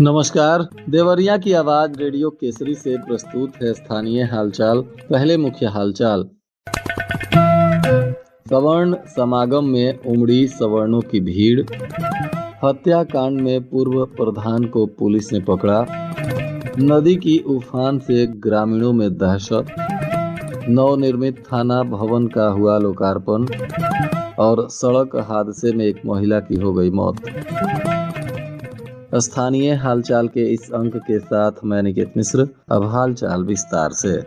नमस्कार। देवरिया की आवाज रेडियो केसरी से प्रस्तुत है स्थानीय हालचाल। पहले मुख्य हालचाल। सवर्ण समागम में उमड़ी सवर्णों की भीड़। हत्याकांड में पूर्व प्रधान को पुलिस ने पकड़ा। नदी की उफान से ग्रामीणों में दहशत। नवनिर्मित थाना भवन का हुआ लोकार्पण। और सड़क हादसे में एक महिला की हो गई मौत। स्थानीय हालचाल के इस अंक के साथ मैं निकेत मिश्र। अब हालचाल विस्तार से।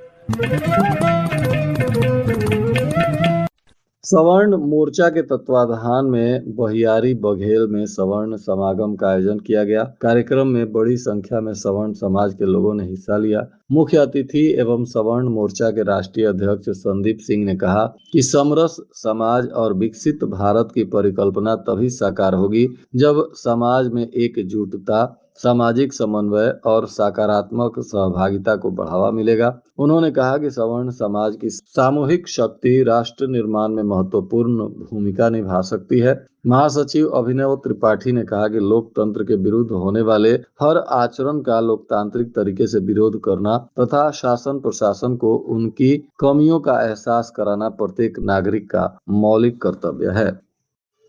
सवर्ण मोर्चा के तत्वाधान में बहियारी बघेल में सवर्ण समागम का आयोजन किया गया। कार्यक्रम में बड़ी संख्या में सवर्ण समाज के लोगों ने हिस्सा लिया। मुख्य अतिथि एवं सवर्ण मोर्चा के राष्ट्रीय अध्यक्ष संदीप सिंह ने कहा कि समरस समाज और विकसित भारत की परिकल्पना तभी साकार होगी जब समाज में एकजुटता, सामाजिक समन्वय और सकारात्मक सहभागिता को बढ़ावा मिलेगा। उन्होंने कहा कि सवर्ण समाज की सामूहिक शक्ति राष्ट्र निर्माण में महत्वपूर्ण भूमिका निभा सकती है। महासचिव अभिनव त्रिपाठी ने कहा कि लोकतंत्र के विरुद्ध होने वाले हर आचरण का लोकतांत्रिक तरीके से विरोध करना तथा शासन प्रशासन को उनकी कमियों का एहसास कराना प्रत्येक नागरिक का मौलिक कर्तव्य है।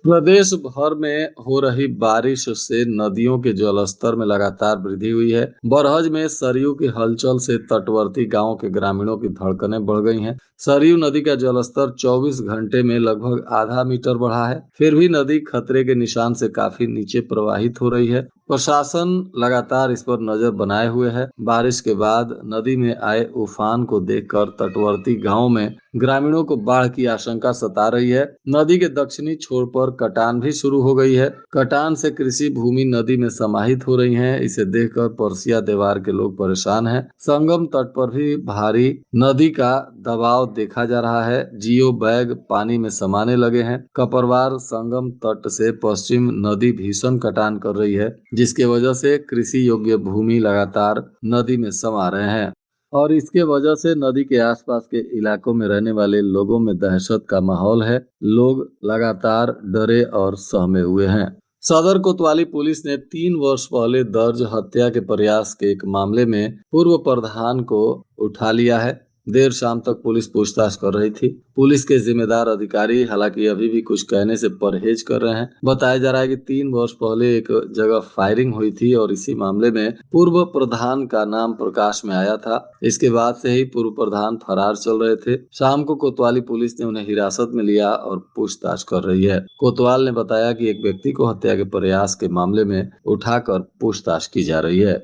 प्रदेश भर में हो रही बारिश से नदियों के जलस्तर में लगातार वृद्धि हुई है। बरहज में सरयू की हलचल से तटवर्ती गांवों के ग्रामीणों की धड़कनें बढ़ गई हैं। सरयू नदी का जलस्तर 24 घंटे में लगभग आधा मीटर बढ़ा है। फिर भी नदी खतरे के निशान से काफी नीचे प्रवाहित हो रही है। प्रशासन लगातार इस पर नजर बनाए हुए है। बारिश के बाद नदी में आए उफान को देखकर तटवर्ती गांवों में ग्रामीणों को बाढ़ की आशंका सता रही है। नदी के दक्षिणी छोर पर कटान भी शुरू हो गई है। कटान से कृषि भूमि नदी में समाहित हो रही है। इसे देखकर परसिया देवार के लोग परेशान हैं। संगम तट पर भी भारी नदी का दबाव देखा जा रहा है। जियो बैग पानी में समाने लगे हैं। कपरवार संगम तट से पश्चिम नदी भीषण कटान कर रही है, जिसके वजह से कृषि योग्य भूमि लगातार नदी में समा रहे हैं और इसके वजह से नदी के आसपास के इलाकों में रहने वाले लोगों में दहशत का माहौल है। लोग लगातार डरे और सहमे हुए हैं। सदर कोतवाली पुलिस ने 3 वर्ष पहले दर्ज हत्या के प्रयास के एक मामले में पूर्व प्रधान को उठा लिया है। देर शाम तक पुलिस पूछताछ कर रही थी। पुलिस के जिम्मेदार अधिकारी हालांकि अभी भी कुछ कहने से परहेज कर रहे हैं। बताया जा रहा है कि 3 वर्ष पहले एक जगह फायरिंग हुई थी और इसी मामले में पूर्व प्रधान का नाम प्रकाश में आया था। इसके बाद से ही पूर्व प्रधान फरार चल रहे थे। शाम को कोतवाली पुलिस ने उन्हें हिरासत में लिया और पूछताछ कर रही है। कोतवाल ने बताया कि एक व्यक्ति को हत्या के प्रयास के मामले में उठाकर पूछताछ की जा रही है।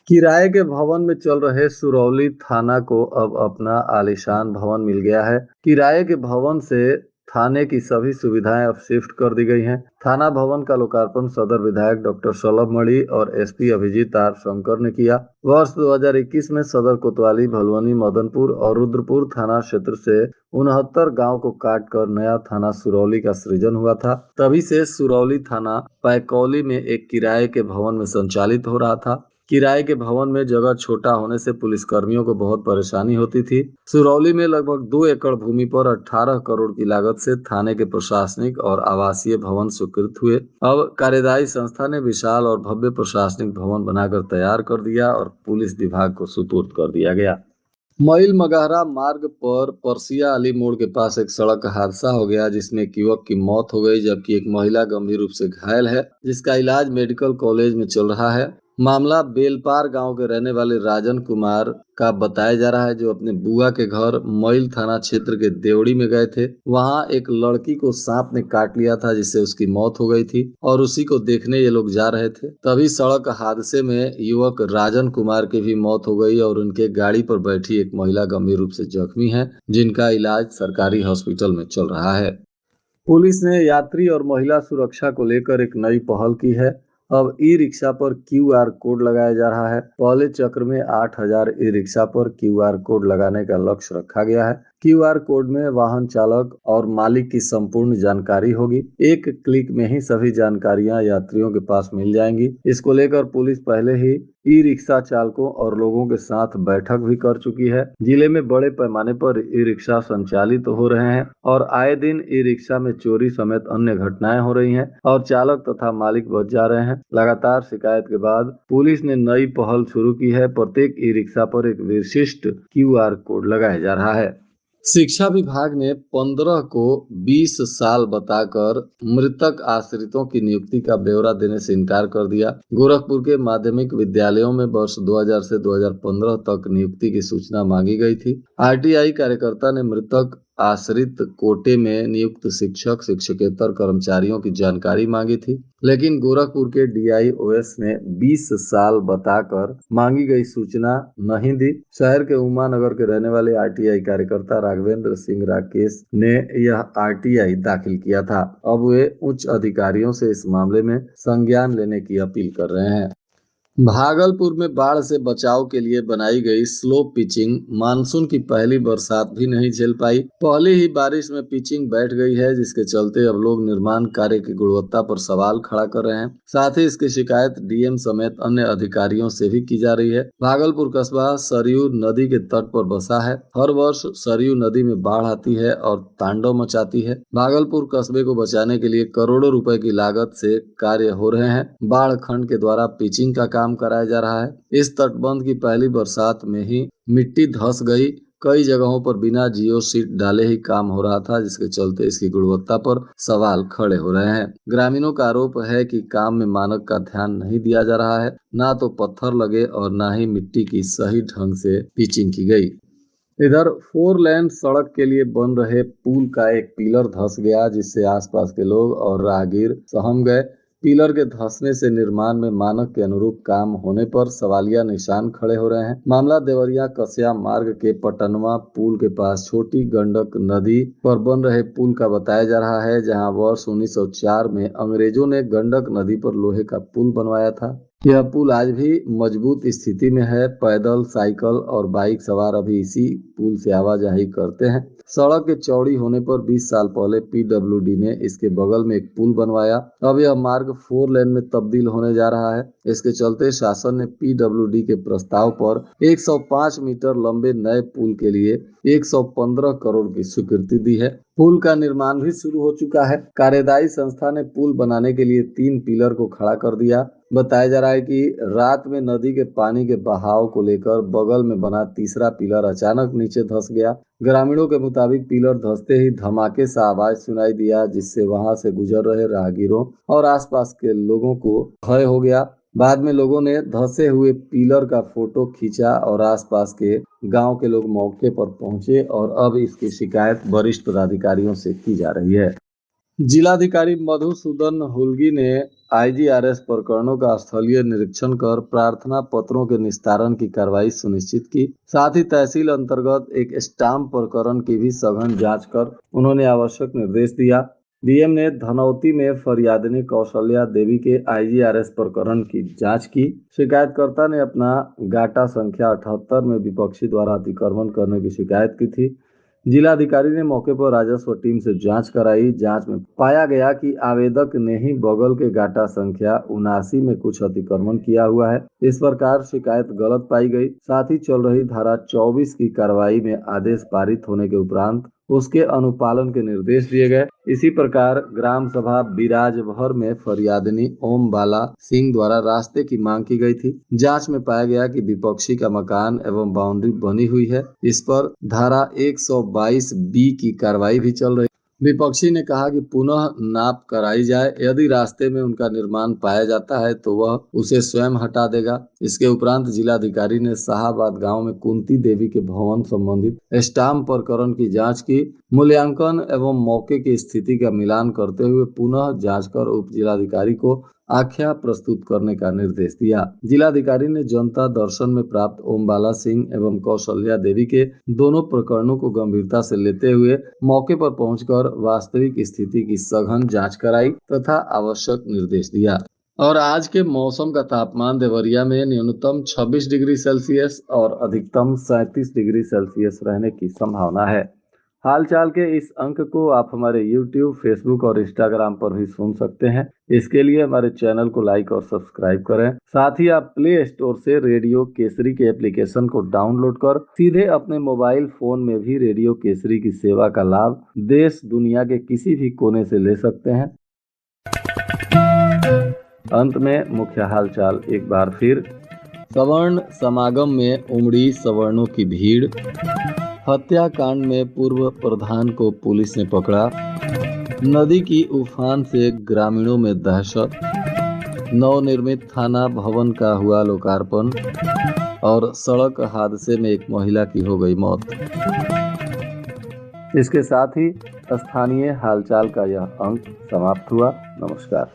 किराए के भवन में चल रहे सुरौली थाना को अब अपना आलीशान भवन मिल गया है। किराए के भवन से थाने की सभी सुविधाएं अब शिफ्ट कर दी गई हैं। थाना भवन का लोकार्पण सदर विधायक डॉक्टर शलभ मणि और एसपी अभिजीत आर शंकर ने किया। वर्ष 2021 में सदर कोतवाली, भलुवनी, मदनपुर और रुद्रपुर थाना क्षेत्र से 69 गांव को काट कर नया थाना सुरौली का सृजन हुआ था। तभी से सुरौली थाना पैकौली में एक किराए के भवन में संचालित हो रहा था। किराए के भवन में जगह छोटा होने से पुलिसकर्मियों को बहुत परेशानी होती थी। सुरौली में लगभग 2 एकड़ भूमि पर 18 करोड़ की लागत से थाने के प्रशासनिक और आवासीय भवन स्वीकृत हुए। अब कार्यदायी संस्था ने विशाल और भव्य प्रशासनिक भवन बनाकर तैयार कर दिया और पुलिस विभाग को सुपुर्द कर दिया गया। मईल मगहरा मार्ग पर परसिया अली मोड़ के पास एक सड़क हादसा हो गया, जिसमें एक युवक की मौत हो गई जबकि एक महिला गंभीर रूप से घायल है, जिसका इलाज मेडिकल कॉलेज में चल रहा है। मामला बेलपार गांव के रहने वाले राजन कुमार का बताया जा रहा है, जो अपने बुआ के घर मईल थाना क्षेत्र के देवड़ी में गए थे। वहां एक लड़की को सांप ने काट लिया था, जिससे उसकी मौत हो गई थी और उसी को देखने ये लोग जा रहे थे। तभी सड़क हादसे में युवक राजन कुमार की भी मौत हो गई और उनके गाड़ी पर बैठी एक महिला गंभीर रूप से जख्मी है, जिनका इलाज सरकारी हॉस्पिटल में चल रहा है। पुलिस ने यात्री और महिला सुरक्षा को लेकर एक नई पहल की है। अब ई रिक्शा पर QR कोड लगाया जा रहा है। पहले चक्र में 8000 ई रिक्शा पर QR कोड लगाने का लक्ष्य रखा गया है। क्यूआर कोड में वाहन चालक और मालिक की संपूर्ण जानकारी होगी। एक क्लिक में ही सभी जानकारियां यात्रियों के पास मिल जाएंगी। इसको लेकर पुलिस पहले ही ई रिक्शा चालकों और लोगों के साथ बैठक भी कर चुकी है। जिले में बड़े पैमाने पर ई रिक्शा संचालित हो रहे हैं और आए दिन ई रिक्शा में चोरी समेत अन्य घटनाएं हो रही हैं और चालक तथा मालिक बच जा रहे हैं। लगातार शिकायत के बाद पुलिस ने नई पहल शुरू की है। प्रत्येक ई रिक्शा पर एक विशिष्ट क्यूआर कोड लगाया जा रहा है। शिक्षा विभाग ने 15 को 20 साल बताकर मृतक आश्रितों की नियुक्ति का ब्यौरा देने से इनकार कर दिया। गोरखपुर के माध्यमिक विद्यालयों में वर्ष 2000 से 2015 तक नियुक्ति की सूचना मांगी गई थी। आरटीआई कार्यकर्ता ने मृतक आश्रित कोटे में नियुक्त शिक्षक शिक्षकेतर कर्मचारियों की जानकारी मांगी थी, लेकिन गोरखपुर के डीआईओएस ने 20 साल बताकर मांगी गई सूचना नहीं दी। शहर के उमा नगर के रहने वाले आरटीआई कार्यकर्ता राघवेंद्र सिंह राकेश ने यह आरटीआई दाखिल किया था। अब वे उच्च अधिकारियों से इस मामले में संज्ञान लेने की अपील कर रहे हैं। भागलपुर में बाढ़ से बचाव के लिए बनाई गई स्लो पिचिंग मानसून की पहली बरसात भी नहीं झेल पाई। पहली ही बारिश में पिचिंग बैठ गई है, जिसके चलते अब लोग निर्माण कार्य की गुणवत्ता पर सवाल खड़ा कर रहे हैं। साथ ही इसकी शिकायत डीएम समेत अन्य अधिकारियों से भी की जा रही है। भागलपुर कस्बा सरयू नदी के तट पर बसा है। हर वर्ष सरयू नदी में बाढ़ आती है और तांडव मचाती है। भागलपुर कस्बे को बचाने के लिए करोड़ों रुपए की लागत से कार्य हो रहे हैं। बाढ़ खंड के द्वारा पिचिंग का काम कराया जा रहा है। इस तटबंध की पहली बरसात में ही मिट्टी धंस गई। कई जगहों पर बिना जियो सीट डाले ही काम हो रहा था, जिसके चलते इसकी गुणवत्ता पर सवाल खड़े हो रहे हैं। ग्रामीणों का आरोप है कि काम में मानक का ध्यान नहीं दिया जा रहा है। ना तो पत्थर लगे और ना ही मिट्टी की सही ढंग से पिचिंग की गई। इधर 4 लेन सड़क के लिए बन रहे पुल का एक पिलर धंस गया, जिससे आसपास के लोग और राहगीर सहम गए। पिलर के धंसने से निर्माण में मानक के अनुरूप काम होने पर सवालिया निशान खड़े हो रहे हैं। मामला देवरिया कस्या मार्ग के पटनवा पुल के पास छोटी गंडक नदी पर बन रहे पुल का बताया जा रहा है, जहां वर्ष 1904 में अंग्रेजों ने गंडक नदी पर लोहे का पुल बनवाया था। यह पुल आज भी मजबूत स्थिति में है। पैदल, साइकिल और बाइक सवार अभी इसी पुल से आवाजाही करते हैं। सड़क के चौड़ी होने पर 20 साल पहले पीडब्ल्यूडी ने इसके बगल में एक पुल बनवाया। अब यह मार्ग 4 लेन में तब्दील होने जा रहा है। इसके चलते शासन ने पीडब्ल्यूडी के प्रस्ताव पर 105 मीटर लंबे नए पुल के लिए 115 करोड़ की स्वीकृति दी है। पुल का निर्माण भी शुरू हो चुका है। कार्यदायी संस्था ने पुल बनाने के लिए 3 पिलर को खड़ा कर दिया। बताया जा रहा है कि रात में नदी के पानी के बहाव को लेकर बगल में बना तीसरा पिलर अचानक नीचे धंस गया। ग्रामीणों के मुताबिक पिलर धंसते ही धमाके सा आवाज सुनाई दिया, जिससे वहां से गुजर रहे राहगीरों और आसपास के लोगों को भय हो गया। बाद में लोगों ने धंसे हुए पिलर का फोटो खींचा और आसपास के गांव के लोग मौके पर पहुंचे और अब इसकी शिकायत वरिष्ठ पदाधिकारियों से की जा रही है। जिलाधिकारी मधुसूदन हुल्गी ने आईजीआरएस प्रकरणों का स्थलीय निरीक्षण कर प्रार्थना पत्रों के निस्तारण की कार्रवाई सुनिश्चित की। साथ ही तहसील अंतर्गत एक स्टाम्प प्रकरण की भी सघन जांच कर उन्होंने आवश्यक निर्देश दिया। डीएम ने धनौती में फरियादिनी कौशल्या देवी के आईजीआरएस प्रकरण की जांच की। शिकायतकर्ता ने अपना गाटा संख्या 78 में विपक्षी द्वारा अतिक्रमण करने की शिकायत की थी। जिलाधिकारी ने मौके पर राजस्व टीम से जांच कराई। जांच में पाया गया कि आवेदक ने ही बगल के गाटा संख्या 79 में कुछ अतिक्रमण किया हुआ है। इस प्रकार शिकायत गलत पाई गई। साथ ही चल रही धारा 24 की कार्रवाई में आदेश पारित होने के उपरांत उसके अनुपालन के निर्देश दिए गए। इसी प्रकार ग्राम सभा बिराजभर में फरियादिनी ओम बाला सिंह द्वारा रास्ते की मांग की गई थी। जांच में पाया गया कि विपक्षी का मकान एवं बाउंड्री बनी हुई है। इस पर धारा 122 बी की कार्रवाई भी चल रही। विपक्षी ने कहा कि पुनः नाप कराई जाए। यदि रास्ते में उनका निर्माण पाया जाता है तो वह उसे स्वयं हटा देगा। इसके उपरांत जिलाधिकारी ने शाहबाद गांव में कुंती देवी के भवन संबंधित स्टाम्प प्रकरण की जांच की। मूल्यांकन एवं मौके की स्थिति का मिलान करते हुए पुनः जांच कर उप जिलाधिकारी को आख्या प्रस्तुत करने का निर्देश दिया। जिलाधिकारी ने जनता दर्शन में प्राप्त ओमबाला सिंह एवं कौशल्या देवी के दोनों प्रकरणों को गंभीरता से लेते हुए मौके पर पहुंचकर वास्तविक स्थिति की सघन जांच कराई तथा आवश्यक निर्देश दिया। और आज के मौसम का तापमान देवरिया में न्यूनतम 26 डिग्री सेल्सियस और अधिकतम 37 डिग्री सेल्सियस रहने की संभावना है। हालचाल के इस अंक को आप हमारे YouTube, Facebook और Instagram पर भी सुन सकते हैं। इसके लिए हमारे चैनल को लाइक और सब्सक्राइब करें। साथ ही आप प्ले स्टोर से रेडियो केसरी के एप्लीकेशन को डाउनलोड कर सीधे अपने मोबाइल फोन में भी रेडियो केसरी की सेवा का लाभ देश दुनिया के किसी भी कोने से ले सकते हैं। अंत में मुख्य हालचाल एक बार फिर। सवर्ण समागम में उमड़ी सवर्णों की भीड़। हत्याकांड में पूर्व प्रधान को पुलिस ने पकड़ा। नदी की उफान से ग्रामीणों में दहशत। नवनिर्मित थाना भवन का हुआ लोकार्पण। और सड़क हादसे में एक महिला की हो गई मौत। इसके साथ ही स्थानीय हालचाल का यह अंक समाप्त हुआ। नमस्कार।